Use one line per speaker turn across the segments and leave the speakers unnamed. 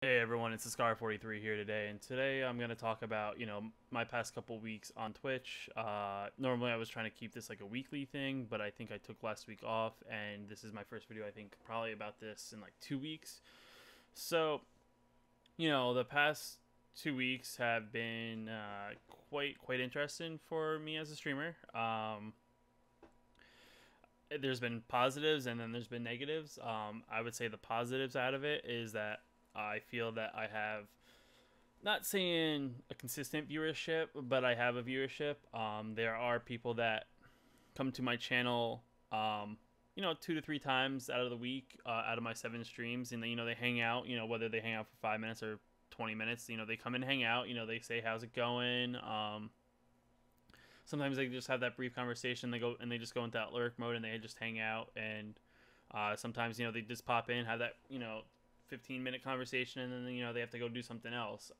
Hey everyone, it's Scar43 here today, and today I'm going to talk about, my past couple weeks on Twitch. Normally I was trying to keep this like a weekly thing, but I think I took last week off, and this is my first video, I think, probably about this in like 2 weeks. So, the past 2 weeks have been quite interesting for me as a streamer. There's been positives and then there's been negatives. I would say the positives out of it is that I feel that I have, not saying a consistent viewership, but I have a viewership. There are people that come to my channel, 2 to 3 times out of the week, out of my 7 streams, and they hang out. Whether they hang out for 5 minutes or 20 minutes, they come and hang out. They say how's it going. Sometimes they just have that brief conversation. They just go into that lurk mode and they just hang out. And sometimes they just pop in, have that 15-minute conversation, and then they have to go do something else.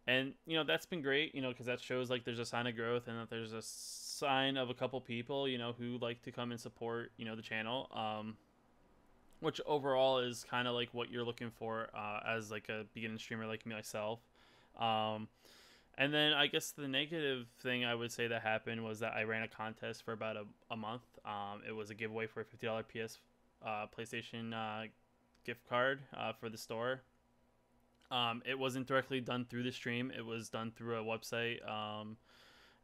And that's been great, because that shows like there's a sign of growth and that there's a sign of a couple people who like to come and support the channel. Which overall is kind of like what you're looking for as like a beginning streamer like myself. And then I guess the negative thing I would say that happened was that I ran a contest for about a month. It was a giveaway for a $50 PlayStation gift card for the store. It wasn't directly done through the stream. It was done through a website.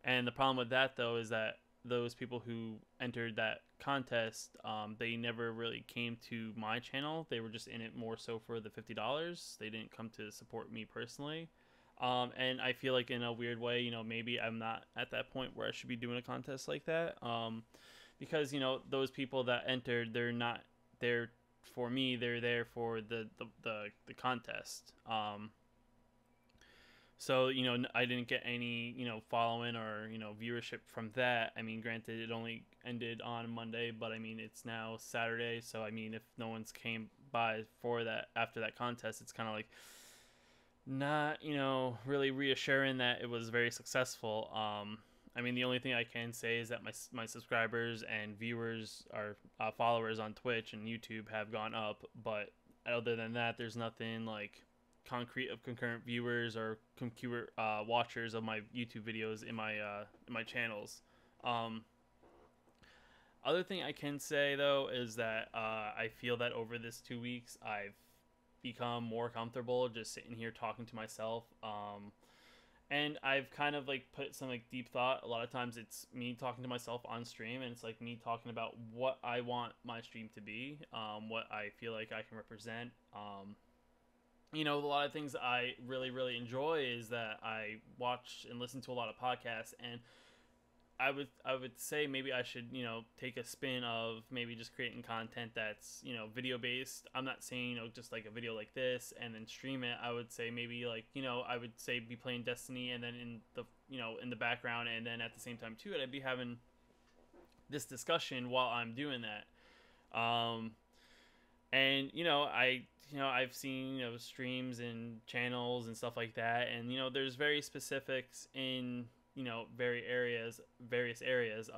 And the problem with that, though, is that those people who entered that contest, they never really came to my channel. They were just in it more so for the $50. They didn't come to support me personally. And I feel like in a weird way, maybe I'm not at that point where I should be doing a contest like that. Because, those people that entered, they're not there for me. They're there for the contest. So, I didn't get any, following or, viewership from that. I mean, granted, it only ended on Monday, but I mean, it's now Saturday. So, I mean, if no one's came by for that after that contest, it's kind of like not really reassuring that it was very successful. I mean, the only thing I can say is that my subscribers and viewers or followers on Twitch and YouTube have gone up, but other than that, there's nothing like concrete of concurrent viewers or concurrent watchers of my YouTube videos in my channels. Other thing I can say though is that I feel that over this 2 weeks I've become more comfortable just sitting here talking to myself. And I've kind of like put some like deep thought. A lot of times it's me talking to myself on stream, and it's like me talking about what I want my stream to be, what I feel like I can represent. A lot of things I really enjoy is that I watch and listen to a lot of podcasts, and I would say maybe I should take a spin of maybe just creating content that's video based. I'm not saying just like a video like this and then stream it. I would say maybe like I would say be playing Destiny, and then in the in the background, and then at the same time too I'd be having this discussion while I'm doing that. And I've seen streams and channels and stuff like that, and there's very specifics in various areas.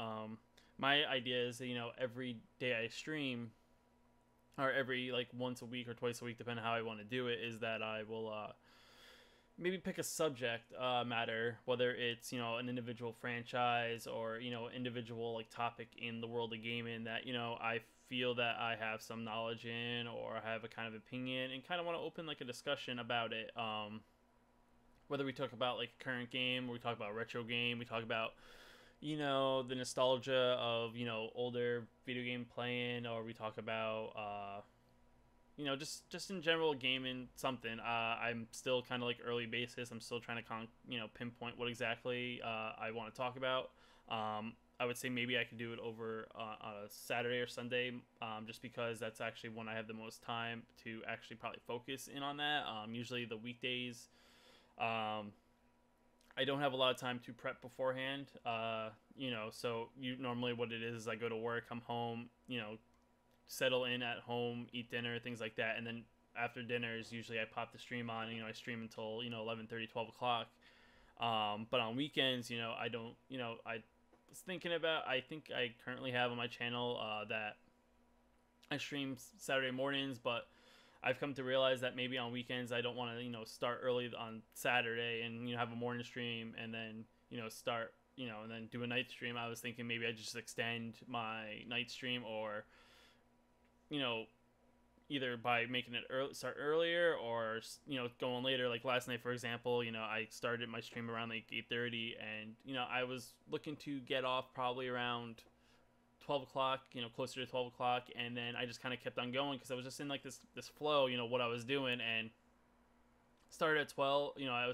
My idea is that, every day I stream, or every like once a week or twice a week, depending on how I want to do it, is that I will maybe pick a subject matter, whether it's an individual franchise or individual like topic in the world of gaming that I feel that I have some knowledge in, or I have a kind of opinion, and kind of want to open like a discussion about it. Whether we talk about like current game, or we talk about retro game, we talk about the nostalgia of older video game playing, or we talk about just in general gaming something. I'm still kind of like early basis. I'm still trying to pinpoint what exactly I want to talk about. I would say maybe I could do it over on a Saturday or Sunday, just because that's actually when I have the most time to actually probably focus in on that. Usually the weekdays, I don't have a lot of time to prep beforehand. So normally what it is I go to work, come home, settle in at home, eat dinner, things like that, and then after dinner is usually I pop the stream on. I stream until 11:30, 12 o'clock. But on weekends, I don't. I was thinking about. I think I currently have on my channel that I stream Saturday mornings, but I've come to realize that maybe on weekends I don't want to, start early on Saturday and, have a morning stream and then, start, and then do a night stream. I was thinking maybe I just extend my night stream, or, you know, either by making it start earlier, or, going later. Like last night, for example, I started my stream around like 8:30, and, I was looking to get off probably around 12 o'clock, closer to 12 o'clock, and then I just kind of kept on going because I was just in like this flow, what I was doing, and started at 12. I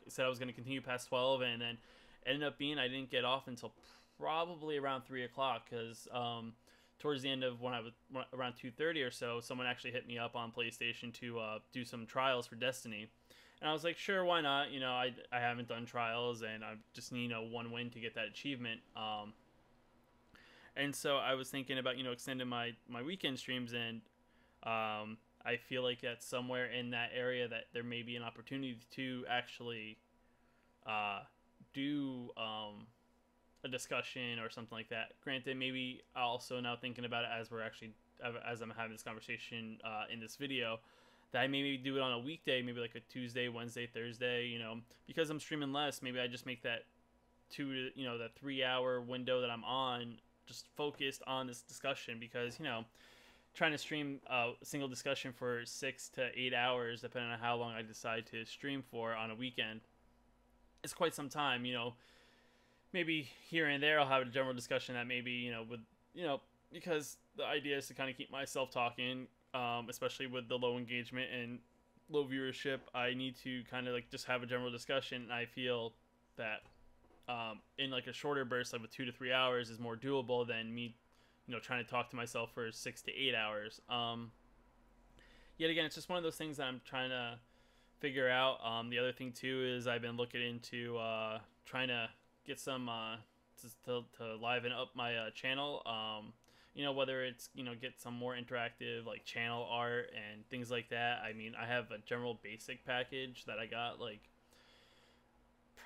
said I was going to continue past 12, and then ended up being I didn't get off until probably around 3 o'clock, because towards the end of when I was around 2:30 or so, someone actually hit me up on PlayStation to do some trials for Destiny. And I was like, sure, why not? I haven't done trials, and I just need, one win to get that achievement. And so I was thinking about, extending my weekend streams, and I feel like that's somewhere in that area that there may be an opportunity to actually do a discussion or something like that. Granted, maybe also now thinking about it as I'm having this conversation in this video, that I maybe do it on a weekday, maybe like a Tuesday, Wednesday, Thursday, because I'm streaming less, maybe I just make that that 3-hour window that I'm on just focused on this discussion, because trying to stream a single discussion for 6 to 8 hours, depending on how long I decide to stream for on a weekend, it's quite some time. Maybe here and there I'll have a general discussion that maybe because the idea is to kind of keep myself talking, especially with the low engagement and low viewership. I need to kind of like just have a general discussion, and I feel that in like a shorter burst, like with 2 to 3 hours, is more doable than me, trying to talk to myself for 6 to 8 hours. Yet again, it's just one of those things that I'm trying to figure out. The other thing too is I've been looking into trying to get some to liven up my channel. Whether it's get some more interactive like channel art and things like that. I mean, I have a general basic package that I got like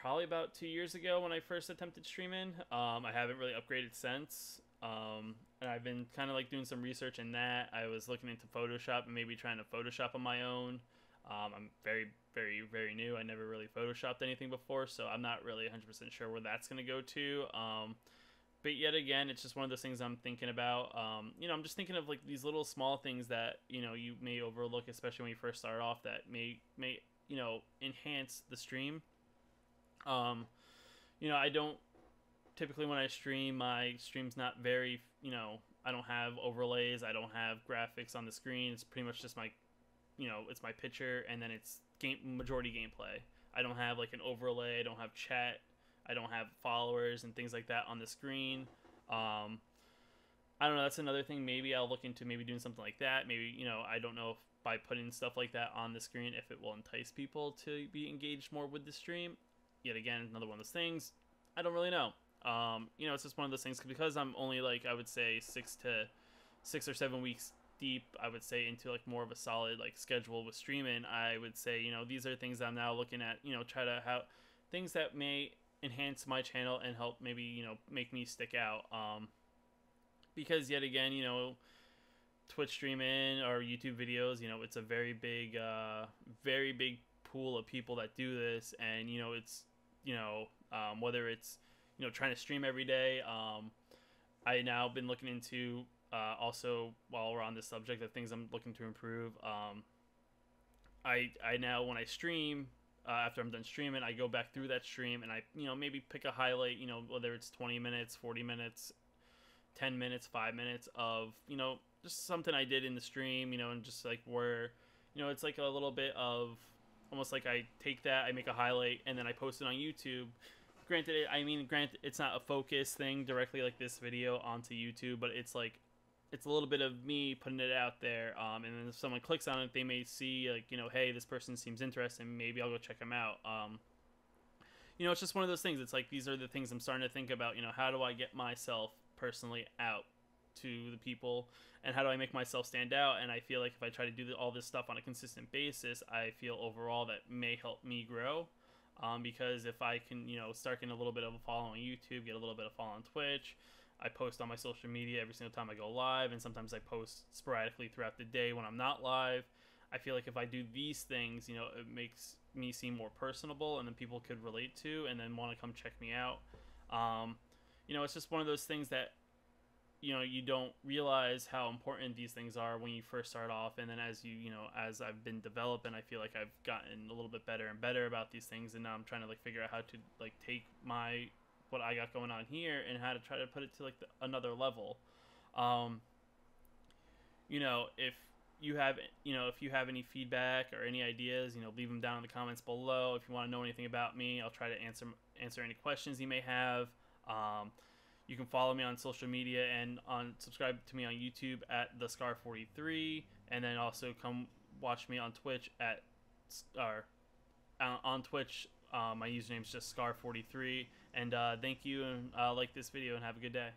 probably about 2 years ago when I first attempted streaming. I haven't really upgraded since. And I've been kind of like doing some research in that. I was looking into Photoshop and maybe trying to Photoshop on my own. I'm very, very, very new. I never really Photoshopped anything before, so I'm not really 100% sure where that's going to go to. But yet again, it's just one of those things I'm thinking about. I'm just thinking of like these little small things that, you may overlook, especially when you first start off, that may enhance the stream. I don't typically, when I stream, my stream's not very, I don't have overlays, I don't have graphics on the screen. It's pretty much just my, it's my picture, and then it's majority gameplay. I don't have like an overlay, I don't have chat, I don't have followers and things like that on the screen. I don't know, that's another thing. Maybe I'll look into maybe doing something like that. Maybe, I don't know if by putting stuff like that on the screen, if it will entice people to be engaged more with the stream. Yet again, another one of those things, I don't really know. It's just one of those things, because I'm only like, I would say 6 or 7 weeks deep, I would say, into like more of a solid like schedule with streaming. I would say, these are things I'm now looking at, try to have things that may enhance my channel and help maybe, make me stick out. Because yet again, Twitch streaming or YouTube videos, it's a very big pool of people that do this, and it's whether it's trying to stream every day. I now been looking into also, while we're on this subject of things I'm looking to improve, I now, when I stream, after I'm done streaming, I go back through that stream and I maybe pick a highlight, whether it's 20 minutes, 40 minutes, 10 minutes, 5 minutes of just something I did in the stream, and just like where it's like a little bit of almost like I take that, I make a highlight, and then I post it on YouTube. Granted, it's not a focus thing directly like this video onto YouTube, but it's like, it's a little bit of me putting it out there. And then if someone clicks on it, they may see like, hey, this person seems interesting. Maybe I'll go check them out. It's just one of those things. It's like, these are the things I'm starting to think about, how do I get myself personally out to the people, and how do I make myself stand out? And I feel like if I try to do all this stuff on a consistent basis, I feel overall that may help me grow. Because if I can, start getting a little bit of a follow on YouTube, get a little bit of follow on Twitch, I post on my social media every single time I go live, and sometimes I post sporadically throughout the day when I'm not live. I feel like if I do these things, you know, it makes me seem more personable, and then people could relate to, and then want to come check me out. You know, it's just one of those things that, you know, you don't realize how important these things are when you first start off, and then as you know, as I've been developing, I feel like I've gotten a little bit better and better about these things, and now I'm trying to like figure out how to like take my what I got going on here and how to try to put it to like another level. Um, you know, if you have, you know, if you have any feedback or any ideas, you know, leave them down in the comments below. If you want to know anything about me, I'll try to answer any questions you may have. um, you can follow me on social media and subscribe to me on YouTube at the Scar 43, and then also come watch me on Twitch at or on Twitch. My username is just Scar 43, and thank you, and like this video, and have a good day.